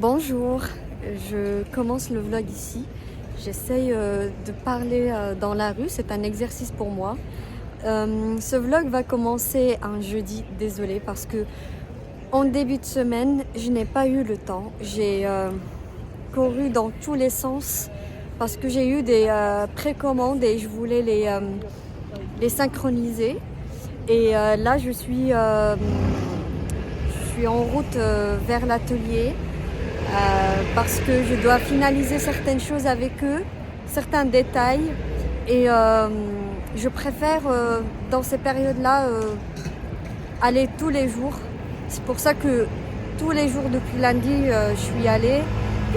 Bonjour, je commence le vlog ici. J'essaye de parler dans la rue, c'est un exercice pour moi. Ce vlog va commencer un jeudi, désolée, parce que en début de semaine, je n'ai pas eu le temps. J'ai couru dans tous les sens parce que j'ai eu des précommandes et je voulais les synchroniser. Et là, je suis en route vers l'atelier. Parce que je dois finaliser certaines choses avec eux, certains détails et je préfère dans ces périodes-là aller tous les jours. C'est pour ça que tous les jours depuis lundi je suis allée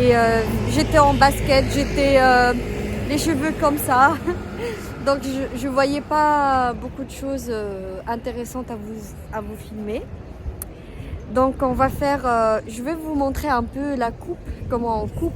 et j'étais en basket, j'étais les cheveux comme ça. Donc je voyais pas beaucoup de choses intéressantes à vous filmer. Donc on va faire, je vais vous montrer un peu la coupe, comment on coupe.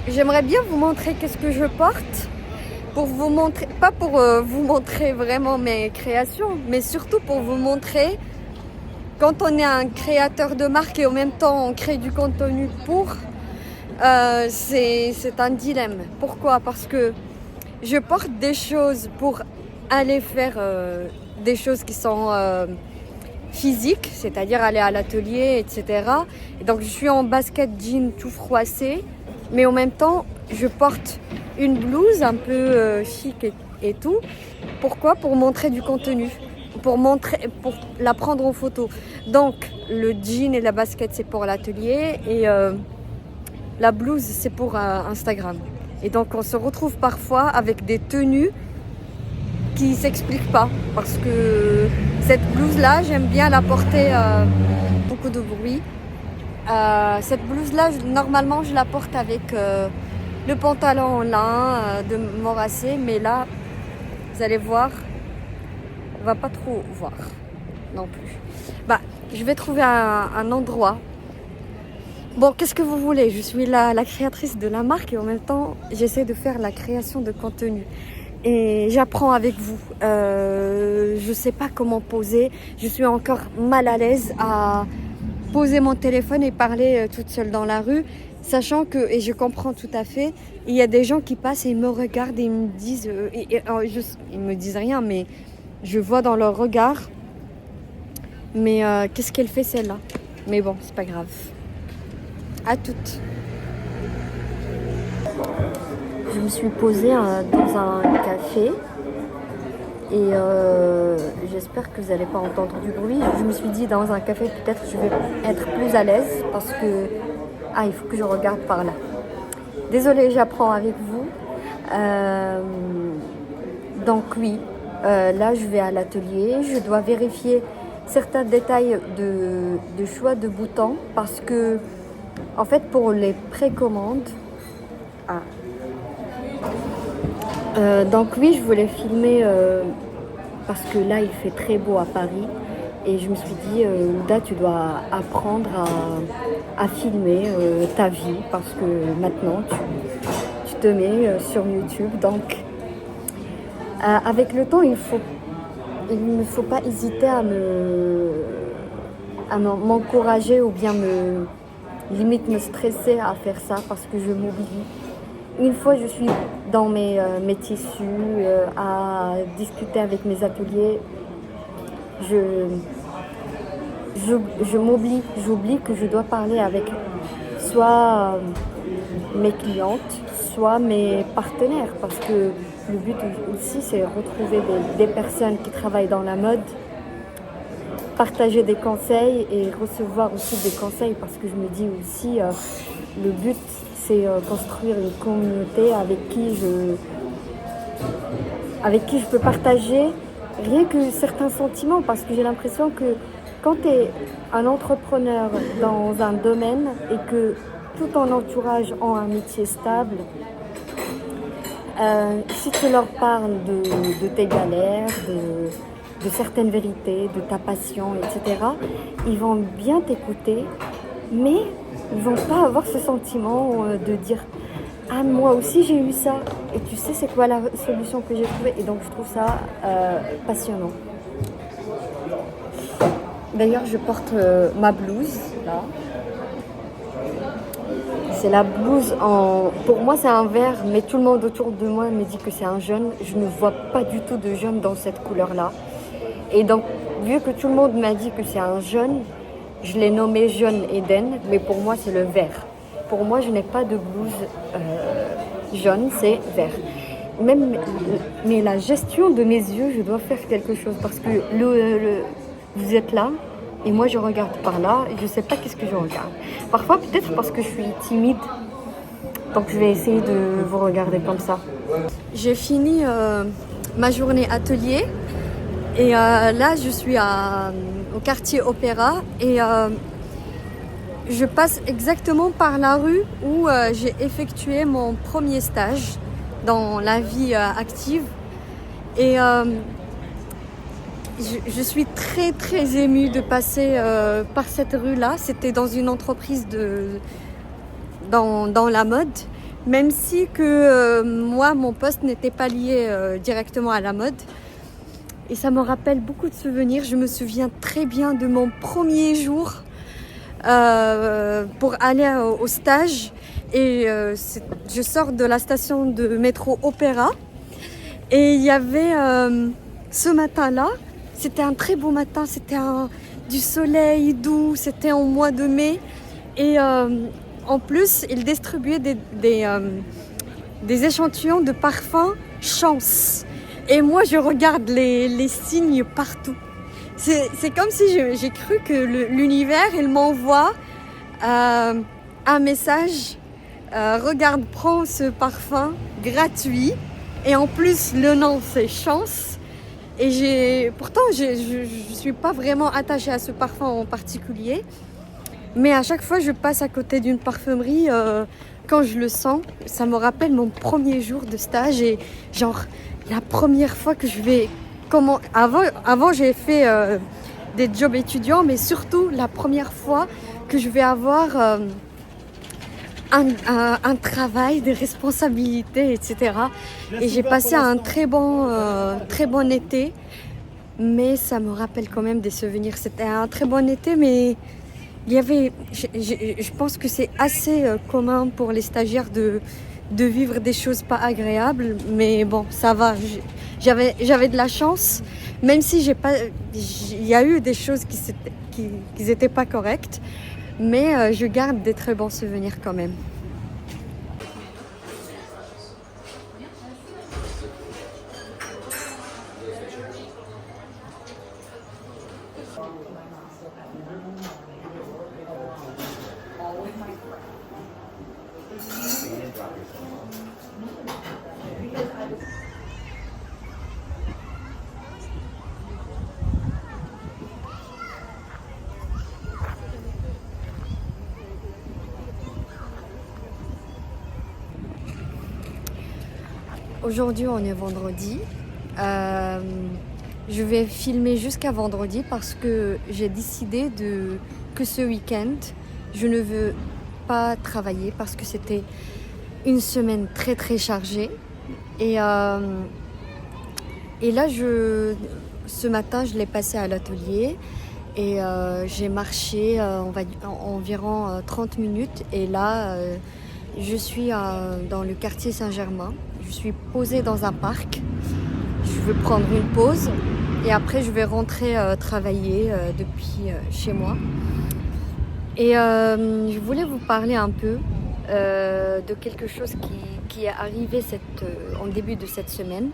J'aimerais bien vous montrer qu'est-ce que je porte, pour vous montrer, pas pour vous montrer vraiment mes créations, mais surtout pour vous montrer quand on est un créateur de marque et en même temps on crée du contenu pour, c'est un dilemme. Pourquoi? Parce que je porte des choses pour aller faire des choses qui sont physiques, c'est-à-dire aller à l'atelier, etc. Et donc je suis en basket jean tout froissé, mais en même temps je porte une blouse un peu chic et tout. Pourquoi? Pour montrer du contenu, pour la prendre en photo. Donc le jean et la basket c'est pour l'atelier et la blouse c'est pour Instagram. Et donc on se retrouve parfois avec des tenues qui s'expliquent pas, parce que cette blouse là j'aime bien la porter beaucoup de bruit. Cette blouse là normalement je la porte avec le pantalon en lin de Moracé, mais là vous allez voir, on va pas trop voir non plus. Je vais trouver un endroit. Bon, qu'est-ce que vous voulez? Je suis la créatrice de la marque et en même temps j'essaie de faire la création de contenu. Et j'apprends avec vous. Je sais pas comment poser. Je suis encore mal à l'aise à poser mon téléphone et parler toute seule dans la rue, sachant que, et je comprends tout à fait, il y a des gens qui passent et ils me regardent et ils me disent, ils me disent rien, mais je vois dans leur regard, mais qu'est-ce qu'elle fait celle-là? Mais bon, c'est pas grave. À toutes. Je me suis posée dans un café et j'espère que vous n'allez pas entendre du bruit. Je me suis dit dans un café peut-être je vais être plus à l'aise parce que il faut que je regarde par là. Désolée, j'apprends avec vous. Donc oui, là je vais à l'atelier. Je dois vérifier certains détails de choix de boutons parce que en fait pour les précommandes. Donc oui, je voulais filmer parce que là il fait très beau à Paris et je me suis dit Ouda, tu dois apprendre à filmer ta vie parce que maintenant tu te mets sur YouTube. Donc avec le temps il ne faut pas hésiter à m'encourager ou bien limite me stresser à faire ça parce que je m'oublie. Une fois je suis dans mes tissus, à discuter avec mes ateliers, je m'oublie, j'oublie que je dois parler avec soit mes clientes, soit mes partenaires, parce que le but aussi c'est retrouver des personnes qui travaillent dans la mode, partager des conseils et recevoir aussi des conseils, parce que je me dis aussi le but c'est construire une communauté avec qui je peux partager rien que certains sentiments, parce que j'ai l'impression que quand tu es un entrepreneur dans un domaine et que tout ton entourage a un métier stable, si tu leur parles de tes galères, de certaines vérités, de ta passion, etc., ils vont bien t'écouter, mais ils vont pas avoir ce sentiment de dire « Ah, moi aussi j'ai eu ça !» Et tu sais c'est quoi la solution que j'ai trouvée? Et donc je trouve ça passionnant. D'ailleurs, je porte ma blouse, là. C'est la blouse en... Pour moi, c'est un vert, mais tout le monde autour de moi me dit que c'est un jaune. Je ne vois pas du tout de jaune dans cette couleur-là. Et donc, vu que tout le monde m'a dit que c'est un jaune, je l'ai nommé jaune Eden, mais pour moi, c'est le vert. Pour moi, je n'ai pas de blouse jaune, c'est vert. Mais la gestion de mes yeux, je dois faire quelque chose parce que vous êtes là et moi je regarde par là et je ne sais pas qu'est-ce que je regarde. Parfois peut-être parce que je suis timide, donc je vais essayer de vous regarder comme ça. J'ai fini ma journée atelier et là je suis au quartier Opéra et je passe exactement par la rue où j'ai effectué mon premier stage dans la vie active et je suis très très émue de passer par cette rue-là. C'était dans une entreprise dans la mode, même si que moi mon poste n'était pas lié directement à la mode. Et ça me rappelle beaucoup de souvenirs. Je me souviens très bien de mon premier jour pour aller au stage. Et je sors de la station de métro Opéra. Et il y avait ce matin-là, c'était un très beau matin, c'était du soleil doux, c'était en mois de mai. Et en plus, ils distribuaient des échantillons de parfums Chance. Et moi, je regarde les signes partout. C'est comme si j'ai cru que l'univers, il m'envoie un message. Regarde, prends ce parfum gratuit. Et en plus, le nom, c'est Chance. Et pourtant, je ne suis pas vraiment attachée à ce parfum en particulier. Mais à chaque fois, je passe à côté d'une parfumerie. Quand je le sens, ça me rappelle mon premier jour de stage. Et genre, la première fois que je vais... Avant j'ai fait des jobs étudiants, mais surtout la première fois que je vais avoir... un travail, des responsabilités, etc. Et j'ai passé un très bon été, mais ça me rappelle quand même des souvenirs. C'était un très bon été, mais il y avait, je pense que c'est assez commun pour les stagiaires de vivre des choses pas agréables, mais bon, ça va. J'avais de la chance, même si il y a eu des choses qui n'étaient pas correctes. Mais je garde des très bons souvenirs quand même. Aujourd'hui, on est vendredi. Je vais filmer jusqu'à vendredi parce que j'ai décidé que ce week-end, je ne veux pas travailler parce que c'était une semaine très très chargée. Et là, ce matin, je l'ai passé à l'atelier et j'ai marché environ 30 minutes. Et là, je suis dans le quartier Saint-Germain. Je suis posée dans un parc. Je veux prendre une pause et après je vais rentrer travailler depuis chez moi. Et je voulais vous parler un peu de quelque chose qui est arrivé en début de cette semaine.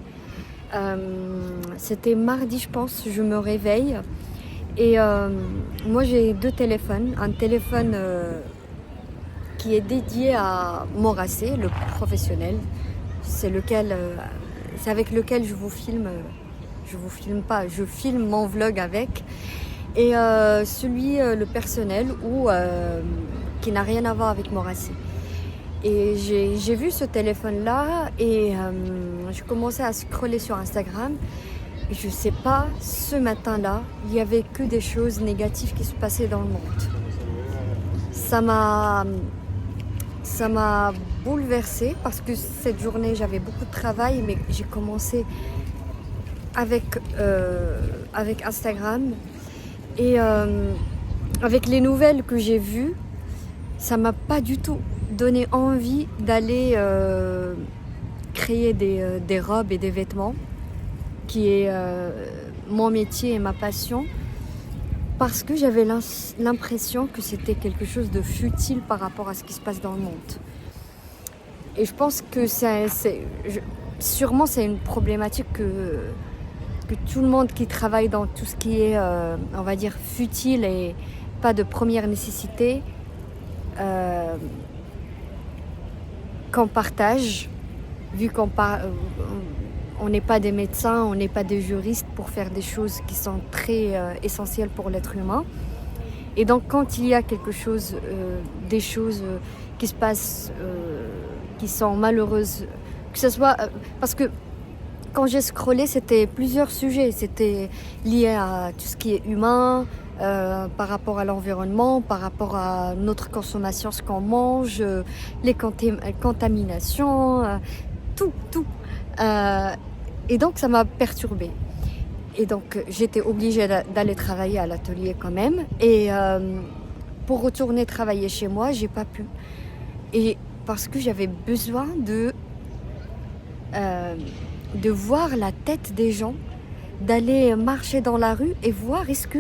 C'était mardi, je pense, je me réveille et moi j'ai deux téléphones. Un téléphone qui est dédié à Moracé, le professionnel. C'est avec lequel je vous filme pas, je filme mon vlog avec. et le personnel qui n'a rien à voir avec Morassi. Et j'ai vu ce téléphone-là et j'ai commencé à scroller sur Instagram. Et je sais pas, ce matin-là, il n'y avait que des choses négatives qui se passaient dans le monde. Ça m'a bouleversée parce que cette journée, j'avais beaucoup de travail, mais j'ai commencé avec Instagram et avec les nouvelles que j'ai vues, ça m'a pas du tout donné envie d'aller créer des robes et des vêtements, qui est mon métier et ma passion, parce que j'avais l'impression que c'était quelque chose de futile par rapport à ce qui se passe dans le monde. Et je pense que sûrement c'est une problématique que tout le monde qui travaille dans tout ce qui est, on va dire, futile et pas de première nécessité, qu'on partage, vu on n'est pas des médecins, on n'est pas des juristes pour faire des choses qui sont très essentielles pour l'être humain. Et donc quand il y a des choses qui se passent, qui sont malheureuses, que ce soit parce que quand j'ai scrollé, c'était plusieurs sujets, c'était lié à tout ce qui est humain, par rapport à l'environnement, par rapport à notre consommation, ce qu'on mange, les contaminations, tout. Et donc ça m'a perturbée. Et donc j'étais obligée d'aller travailler à l'atelier quand même. Et pour retourner travailler chez moi, j'ai pas pu. Et parce que j'avais besoin de voir la tête des gens, d'aller marcher dans la rue et voir est-ce que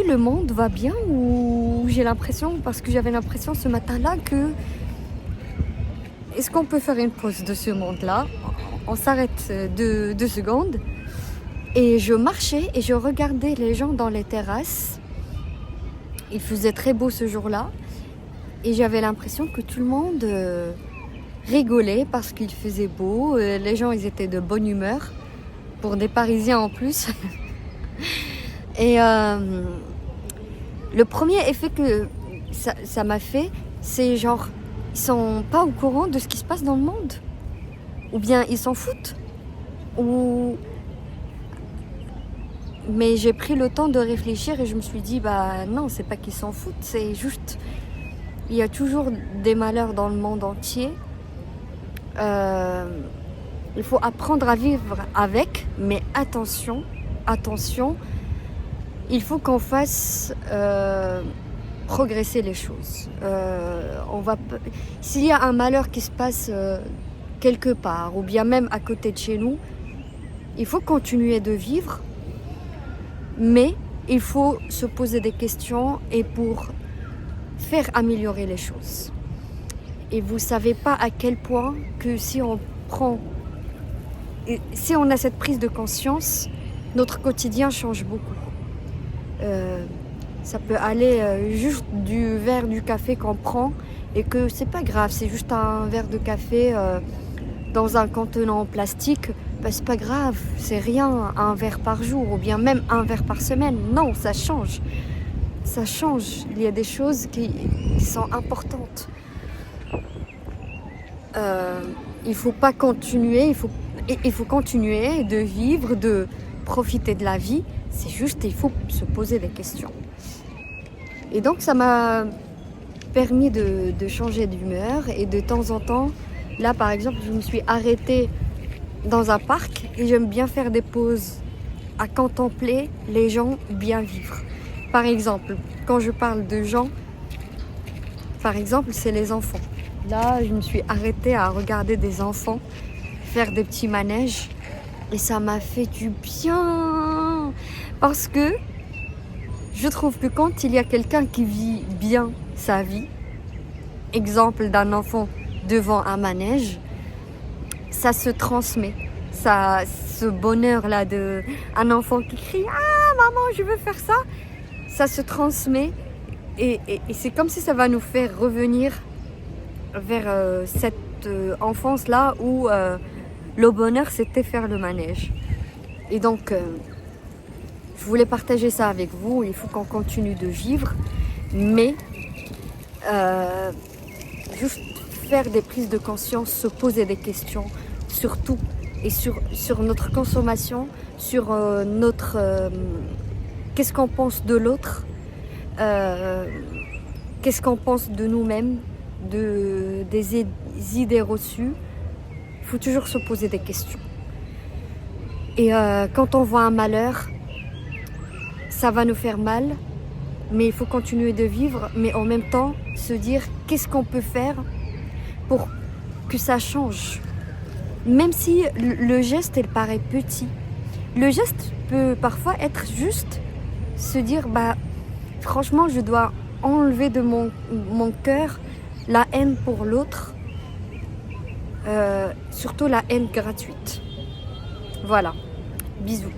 le monde va bien, ou j'ai l'impression, parce que j'avais l'impression ce matin-là que est-ce qu'on peut faire une pause de ce monde-là? On s'arrête 2 secondes. Et je marchais et je regardais les gens dans les terrasses. Il faisait très beau ce jour-là. Et j'avais l'impression que tout le monde rigolait parce qu'il faisait beau. Les gens, ils étaient de bonne humeur. Pour des Parisiens en plus. Et le premier effet que ça m'a fait, c'est genre, ils sont pas au courant de ce qui se passe dans le monde. Ou bien ils s'en foutent. Mais j'ai pris le temps de réfléchir et je me suis dit, bah non, c'est pas qu'ils s'en foutent, c'est juste, il y a toujours des malheurs dans le monde entier. Il faut apprendre à vivre avec, mais attention, il faut qu'on fasse progresser les choses. S'il y a un malheur qui se passe quelque part, ou bien même à côté de chez nous, il faut continuer de vivre, mais il faut se poser des questions et pour faire améliorer les choses. Et vous savez pas à quel point que si on a cette prise de conscience, notre quotidien change beaucoup. Ça peut aller juste du verre du café qu'on prend et que c'est pas grave, c'est juste un verre de café dans un contenant en plastique, bah, c'est pas grave, c'est rien, un verre par jour ou bien même un verre par semaine. Non, ça change. Ça change. Il y a des choses qui sont importantes. Il faut pas continuer, il faut continuer de vivre, de profiter de la vie. C'est juste, il faut se poser des questions. Et donc ça m'a permis de changer d'humeur et de temps en temps, là par exemple, je me suis arrêtée dans un parc et j'aime bien faire des pauses à contempler les gens bien vivre. Par exemple, quand je parle de gens, par exemple, c'est les enfants. Là, je me suis arrêtée à regarder des enfants faire des petits manèges et ça m'a fait du bien parce que je trouve que quand il y a quelqu'un qui vit bien sa vie, exemple d'un enfant devant un manège, ça se transmet. Ce bonheur-là d'un enfant qui crie « Ah, maman, je veux faire ça !» Ça se transmet et c'est comme si ça va nous faire revenir vers cette enfance-là où le bonheur, c'était faire le manège. Et donc, Je voulais partager ça avec vous. Il faut qu'on continue de vivre, mais juste faire des prises de conscience, se poser des questions sur tout et sur notre consommation, sur qu'est-ce qu'on pense de l'autre, qu'est-ce qu'on pense de nous-mêmes, des idées reçues. Il faut toujours se poser des questions. Et quand on voit un malheur, ça va nous faire mal, mais il faut continuer de vivre, mais en même temps se dire qu'est-ce qu'on peut faire pour que ça change. Même si le geste, il paraît petit, le geste peut parfois être juste se dire, franchement, je dois enlever de mon cœur la haine pour l'autre, surtout la haine gratuite. Voilà, bisous.